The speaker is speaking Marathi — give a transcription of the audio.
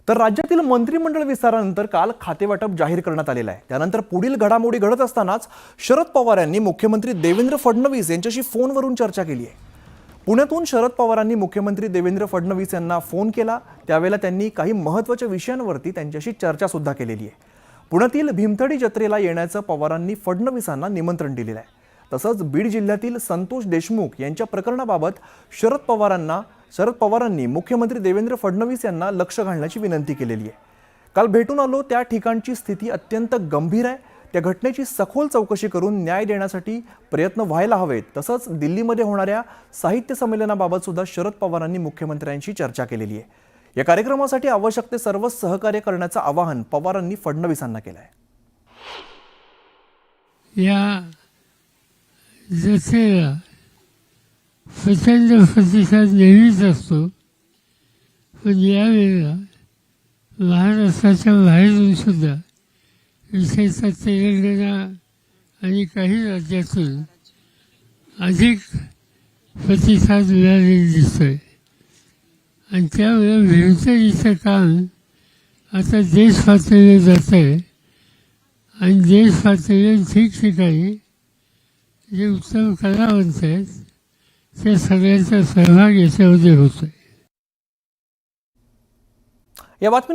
तर राज्यातील मंत्रिमंडळ विस्तारानंतर काल खातेवाटप जाहीर करण्यात आलेलं आहे। त्यानंतर पुढील घडामोडी घडत असतानाच शरद पवार यांनी मुख्यमंत्री देवेंद्र फडणवीस यांच्याशी फोनवरून चर्चा केली आहे। पुण्यातून शरद पवारांनी मुख्यमंत्री देवेंद्र फडणवीस यांना फोन केला। त्यावेळेला त्यांनी काही महत्त्वाच्या विषयांवरती त्यांच्याशी चर्चा सुद्धा केलेली आहे। पुण्यातील भीमथडी जत्रेला येण्याचं पवारांनी फडणवीसांना निमंत्रण दिलेलं आहे। तसंच बीड जिल्ह्यातील संतोष देशमुख यांच्या प्रकरणाबाबत शरद पवारांनी मुख्यमंत्री देवेंद्र फडणवीस यांना लक्ष घालण्याची विनंती केलेली आहे। काल भेटून आलो त्या ठिकाणची स्थिती अत्यंत गंभीर आहे। त्या घटनेची सखोल चौकशी करून न्याय देण्यासाठी प्रयत्न व्हायला हवेत। तसंच दिल्लीमध्ये होणाऱ्या साहित्य संमेलनाबाबत सुद्धा शरद पवारांनी मुख्यमंत्र्यांशी चर्चा केलेली आहे। या कार्यक्रमासाठी आवश्यक ते सर्व सहकार्य करण्याचं आवाहन पवारांनी फडणवीसांना केलं आहे। या जत्रेला प्रचंड प्रतिसाद नेहमीच असतो, पण यावेळेला महाराष्ट्राच्या बाहेरून सुद्धा विशेषतः तेलंगणा आणि काही राज्यातून अधिक प्रतिसाद मिळालेला दिसतोय आणि त्यामुळे भीमथडीचं काम आता देश पातळीवर जात आहे आणि देश पातळीवर ठिकठिकाणी जे उत्तम कलावंत आहेत त्या सगळ्यांचा सहभाग याच्यामध्ये होतोय। या बातमी